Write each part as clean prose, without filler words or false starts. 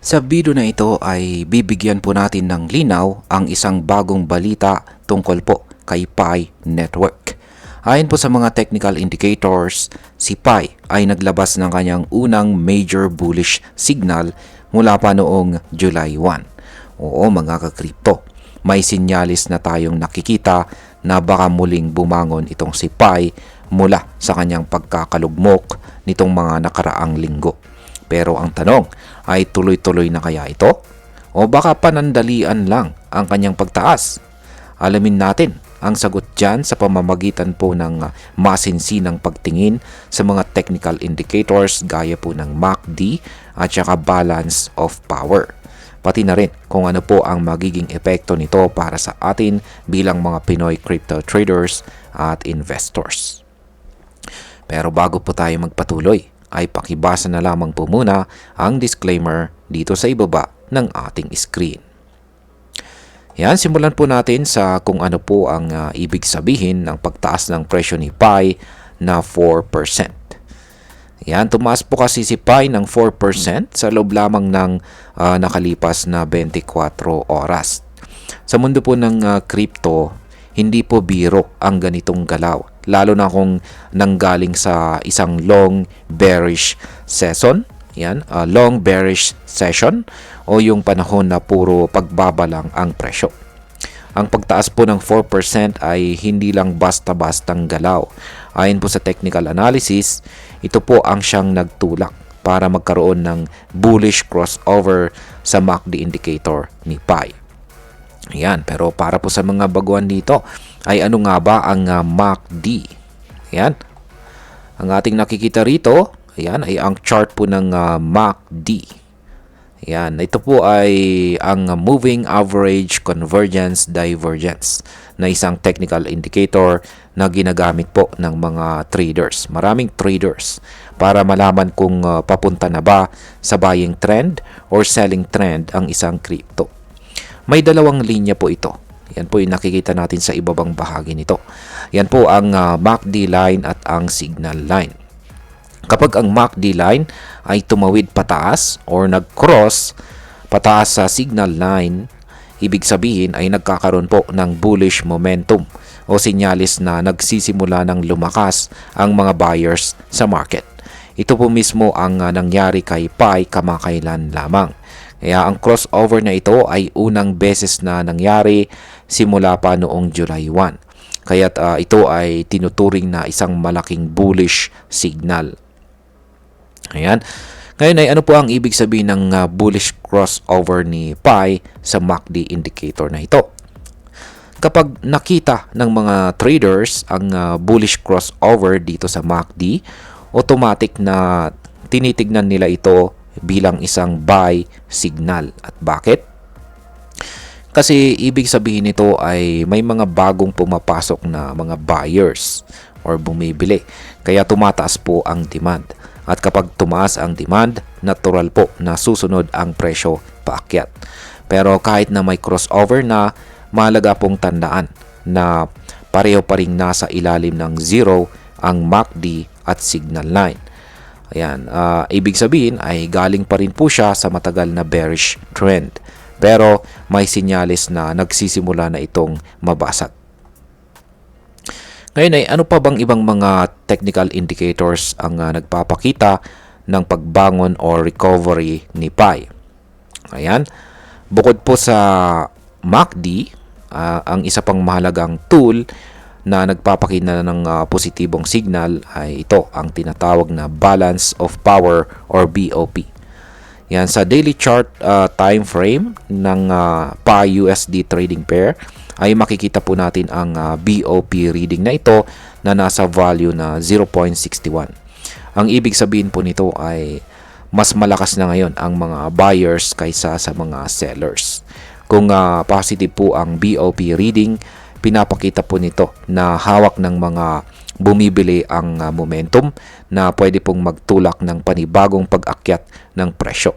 Sa video na ito ay bibigyan po natin ng linaw ang isang bagong balita tungkol po kay Pi Network. Ayon po sa mga technical indicators, si Pi ay naglabas ng kanyang unang major bullish signal mula pa noong July 1. Oo mga ka-crypto, may sinyalis na tayong nakikita na baka muling bumangon itong si Pi mula sa kanyang pagkakalugmok nitong mga nakaraang linggo. Pero ang tanong ay tuloy-tuloy na kaya ito? O baka panandalian lang ang kanyang pagtaas? Alamin natin ang sagot dyan sa pamamagitan po ng masinsinang pagtingin sa mga technical indicators gaya po ng MACD at saka balance of power. Pati na rin kung ano po ang magiging epekto nito para sa atin bilang mga Pinoy crypto traders at investors. Pero bago po tayo magpatuloy, ay pakibasa na lamang po muna ang disclaimer dito sa ibaba ng ating screen. Yan, simulan po natin sa kung ano po ang ibig sabihin ng pagtaas ng presyo ni Pi na 4%. Yan, tumaas po kasi si Pi ng 4% sa loob lamang ng nakalipas na 24 oras. Sa mundo po ng crypto, hindi po biro ang ganitong galaw. Lalo na kung nanggaling sa isang long bearish session, long bearish session o yung panahon na puro pagbaba lang ang presyo. Ang pagtaas po ng 4% ay hindi lang basta-bastang galaw. Ayon po sa technical analysis, ito po ang siyang nagtulak para magkaroon ng bullish crossover sa MACD indicator ni Pi. Ayan, pero para po sa mga baguhan dito, ay ano nga ba ang MACD? Ayan. Ang ating nakikita rito, ayan, ay ang chart po ng MACD. Ayan, ito po ay ang moving average convergence divergence na isang technical indicator na ginagamit po ng mga traders. Maraming traders para malaman kung papunta na ba sa buying trend or selling trend ang isang crypto. May dalawang linya po ito. Yan po yung nakikita natin sa ibabang bahagi nito. Yan po ang MACD line at ang signal line. Kapag ang MACD line ay tumawid pataas or nag-cross pataas sa signal line, ibig sabihin ay nagkakaroon po ng bullish momentum o sinyalis na nagsisimula ng lumakas ang mga buyers sa market. Ito po mismo ang nangyari kay Pi kamakailan lamang. Kaya ang crossover na ito ay unang beses na nangyari simula pa noong July 1. Kaya't ito ay tinuturing na isang malaking bullish signal. Ayan. Ngayon ay ano po ang ibig sabihin ng bullish crossover ni Pi sa MACD indicator na ito? Kapag nakita ng mga traders ang bullish crossover dito sa MACD, automatic na tinitignan nila ito bilang isang buy signal. At bakit? Kasi ibig sabihin nito ay may mga bagong pumapasok na mga buyers or bumibili. Kaya tumataas po ang demand. At kapag tumaas ang demand, natural po na susunod ang presyo paakyat. Pero kahit na may crossover na, mahalaga pong tandaan na pareho pa ring nasa ilalim ng zero ang MACD at signal line. Ayan, ibig sabihin ay galing pa rin po siya sa matagal na bearish trend. Pero may sinyalis na nagsisimula na itong mabasag. Ngayon ay ano pa bang ibang mga technical indicators ang nagpapakita ng pagbangon or recovery ni Pi? Ayan, bukod po sa MACD, ang isa pang mahalagang tool na nagpapakita ng positibong signal ay ito ang tinatawag na balance of power or BOP. Yan, sa daily chart time frame ng Pi USD trading pair ay makikita po natin ang BOP reading na ito na nasa value na 0.61. Ang ibig sabihin po nito ay mas malakas na ngayon ang mga buyers kaysa sa mga sellers. Kung positive po ang BOP reading, pinapakita po nito na hawak ng mga bumibili ang momentum na pwede pong magtulak ng panibagong pag-akyat ng presyo.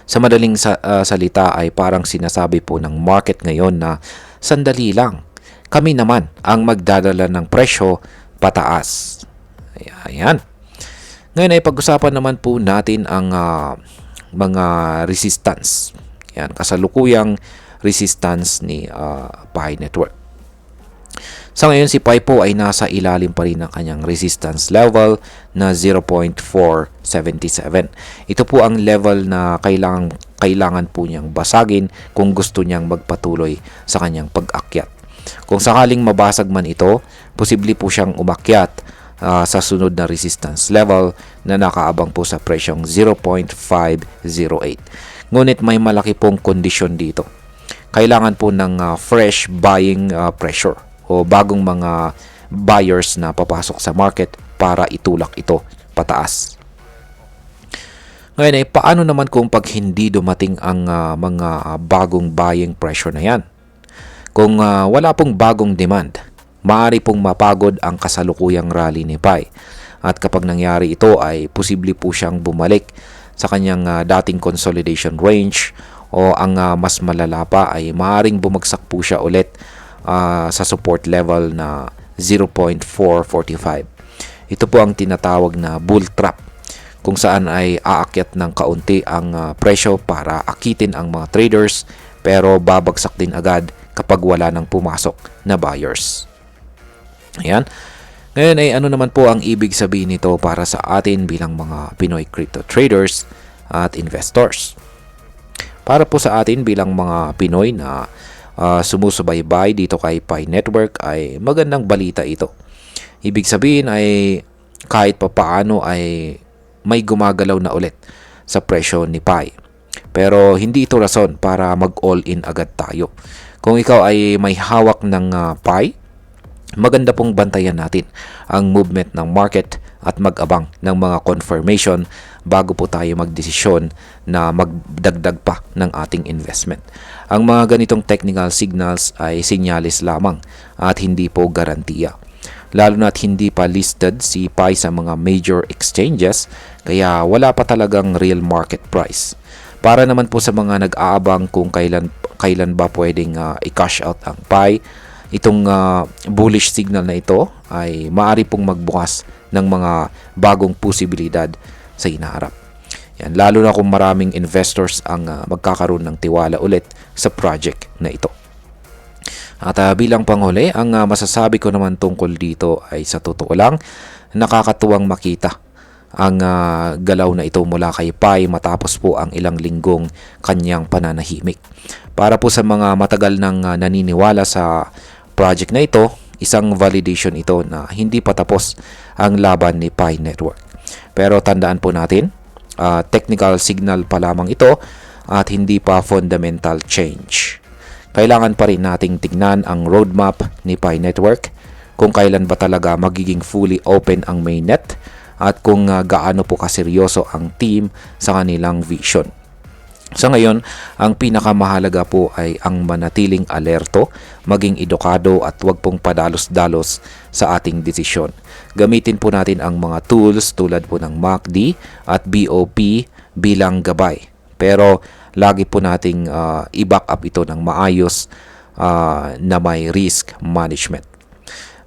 Sa madaling salita ay parang sinasabi po ng market ngayon na sandali lang, kami naman ang magdadala ng presyo pataas. Ayan. Ngayon ay pag-usapan naman po natin ang mga resistance. Yan, kasalukuyang resistance ni Pi Network. Sa ngayon, si Pi po ay nasa ilalim pa rin ng kanyang resistance level na 0.477. Ito po ang level na kailangan po niyang basagin kung gusto niyang magpatuloy sa kanyang pag-akyat. Kung sakaling mabasag man ito, posible po siyang umakyat sa sunod na resistance level na nakaabang po sa presyong 0.508. Ngunit may malaki pong kondisyon dito. Kailangan po ng fresh buying pressure o bagong mga buyers na papasok sa market para itulak ito pataas. Ngayon ay paano naman kung pag hindi dumating ang mga bagong buying pressure na yan? Kung wala pong bagong demand, maaari pong mapagod ang kasalukuyang rally ni Pi. At kapag nangyari ito ay posible po siyang bumalik sa kanyang dating consolidation range o ang mas malala pa ay maaaring bumagsak po siya ulit sa support level na 0.445. Ito po ang tinatawag na bull trap, kung saan ay aakyat ng kaunti ang presyo para akitin ang mga traders pero babagsak din agad kapag wala nang pumasok na buyers. Ayan. Ngayon ay ano naman po ang ibig sabihin nito para sa atin bilang mga Pinoy crypto traders at investors? Para po sa atin bilang mga Pinoy na sumusubaybay dito kay Pi Network ay magandang balita ito. Ibig sabihin ay kahit papaano ay may gumagalaw na ulit sa presyo ni Pi. Pero hindi ito rason para mag-all-in agad tayo. Kung ikaw ay may hawak ng Pi, maganda pong bantayan natin ang movement ng market at mag-abang ng mga confirmation bago po tayo magdesisyon na magdagdag pa ng ating investment. Ang mga ganitong technical signals ay sinyalis lamang at hindi po garantiya. Lalo na't hindi pa listed si Pi sa mga major exchanges kaya wala pa talagang real market price. Para naman po sa mga nag-aabang kung kailan ba pwedeng i-cash out ang Pi, itong bullish signal na ito ay maaari pong magbukas ng mga bagong posibilidad sa hinaharap. Yan, lalo na kung maraming investors ang magkakaroon ng tiwala ulit sa project na ito. At bilang panghuli, ang masasabi ko naman tungkol dito ay sa totoo lang, nakakatuwang makita ang galaw na ito mula kay Pi matapos po ang ilang linggong kanyang pananahimik. Para po sa mga matagal nang naniniwala sa project na ito, isang validation ito na hindi pa tapos ang laban ni Pi Network. Pero tandaan po natin, technical signal pa lamang ito at hindi pa fundamental change. Kailangan pa rin nating tignan ang roadmap ni Pi Network, kung kailan ba talaga magiging fully open ang mainnet at kung gaano po kaseryoso ang team sa kanilang vision. Sa ngayon, ang pinakamahalaga po ay ang manatiling alerto, maging edukado at huwag pong padalos-dalos sa ating desisyon. Gamitin po natin ang mga tools tulad po ng MACD at BOP bilang gabay. Pero lagi po nating i-back up ito ng maayos na may risk management.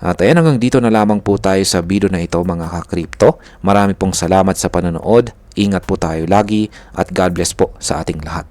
At ayan, hanggang dito na lamang po tayo sa video na ito mga ka-crypto. Marami pong salamat sa panonood. Ingat po tayo lagi at God bless po sa ating lahat.